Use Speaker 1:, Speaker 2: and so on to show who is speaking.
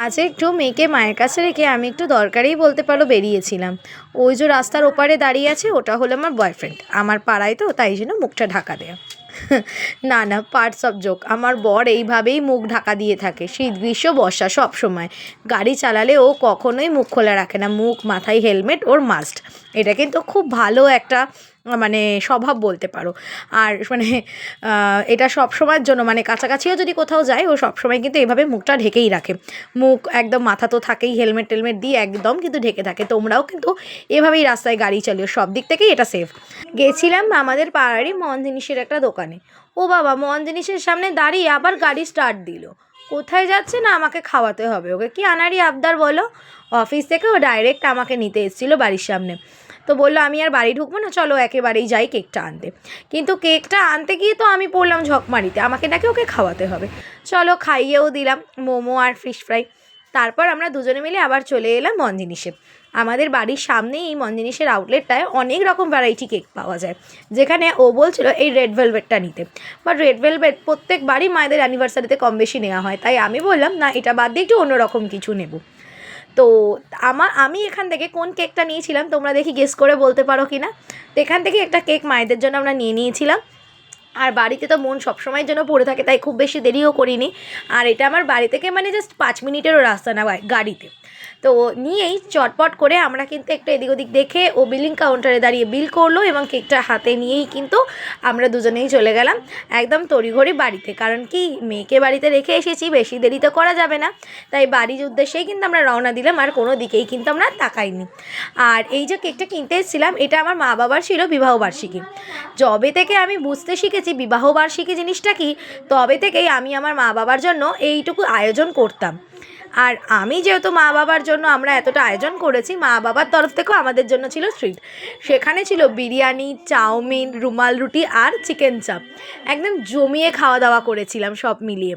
Speaker 1: মাঝে একটু মেয়েকে মায়ের কাছে রেখে আমি একটু দরকারেই বলতে পারো বেরিয়েছিলাম। ওই যে রাস্তার ওপারে দাঁড়িয়ে আছে ওটা হলো আমার বয়ফ্রেন্ড, আমার পাড়ায় তো তাই জন্য মুখটা ঢাকা দেয়া। না না, পার্টস অফ জোক। আমার বর এইভাবেই মুখ ঢাকা দিয়ে থাকে, শীত গ্রীষ্ম বর্ষা সব সময়। গাড়ি চালালে ও কখনোই মুখ খোলা রাখে না, মুখ মাথায় হেলমেট ওর মাস্ট। এটা কিন্তু খুব ভালো একটা মানে স্বভাব বলতে পারো। আর মানে এটা সব সময়ের জন্য, মানে কাছাকাছিও যদি কোথাও যায় ও সবসময় কিন্তু এভাবে মুখটা ঢেকেই রাখে। মুখ একদম, মাথা তো থাকেই, হেলমেট টেলমেট দিয়ে একদম কিন্তু ঢেকে থাকে। তোমরাও কিন্তু এভাবেই রাস্তায় গাড়ি চালিও, সব দিক থেকেই এটা সেফ। গেছিলাম আমাদের পাড়ারই মন জিনিসের একটা দোকানে। ও বাবা, মন জিনিসের সামনে দাঁড়িয়ে আবার গাড়ি স্টার্ট দিল। কোথায় যাচ্ছে না, আমাকে খাওয়াতে হবে। ওকে কি আনাড়ি আবদার বলো। অফিস থেকে ও ডাইরেক্ট আমাকে নিতে এসেছিলো বাড়ির সামনে। তো বললো আমি আর বাড়ি ঢুকবো না, চলো একেবারেই যাই কেকটা আনতে। কিন্তু কেকটা আনতে গিয়ে তো আমি পড়লাম ঝকমারিতে, আমাকে নাকি ওকে খাওয়াতে হবে। চলো খাইয়েও দিলাম মোমো আর ফিশ ফ্রাই। তারপর আমরা দুজনে মিলে আবার চলে এলাম মন জিনিসে। আমাদের বাড়ির সামনেই এই মন জিনিসের আউটলেটটায় অনেক রকম ভ্যারাইটি কেক পাওয়া যায়, যেখানে ও বলছিল এই রেড ভেলভেটটা নিতে। বাট রেড ভেলভেট প্রত্যেকবারই মায়েদের অ্যানিভার্সারিতে কম বেশি নেওয়া হয়, তাই আমি বললাম না, এটা বাদ দিয়ে একটু অন্যরকম কিছু নেব। তো আমি এখান থেকে কোন কেকটা নিয়েছিলাম তোমরা দেখি গেস করে বলতে পারো কি না। তো এখান থেকে একটা কেক মায়েদের জন্য আমরা নিয়েছিলাম। আর বাড়িতে তো মন সবসময়ের জন্য পড়ে থাকে, তাই খুব বেশি দেরিও করিনি। আর এটা আমার বাড়ি থেকে মানে জাস্ট 5 মিনিটেরও রাস্তা না গাড়িতে। তো নিয়েই চটপট করে আমরা কিন্তু একটু এদিক ওদিক দেখে ও বিলিং কাউন্টারে দাঁড়িয়ে বিল করলো, এবং কেকটা হাতে নিয়েই কিন্তু আমরা দুজনেই চলে গেলাম একদম তড়িঘড়ি বাড়িতে। কারণ কি, মেয়েকে বাড়িতে রেখে এসেছি, বেশি দেরি তো করা যাবে না। তাই বাড়ির উদ্দেশ্যেই কিন্তু আমরা রওনা দিলাম, আর কোনো দিকেই কিন্তু আমরা তাকাইনি। আর এই যে কেকটা কিনতে এসেছিলাম, এটা আমার মা বাবার ছিল বিবাহবার্ষিকী। যবে থেকে আমি বুঝতে শিখেছি বিবাহবার্ষিকী জিনিসটা কি, তবে থেকেই আমি আমার মা বাবার জন্য এইটুকু আয়োজন করতাম। আর আমি যেহেতু মা বাবার জন্য আমরা এতটা আয়োজন করেছি, মা বাবার তরফ থেকেও আমাদের জন্য ছিল ট্রিট। সেখানে ছিল বিরিয়ানি, চাউমিন, রুমাল রুটি আর চিকেন চাপ। একদম জমিয়ে খাওয়া দাওয়া করেছিলাম সব মিলিয়ে।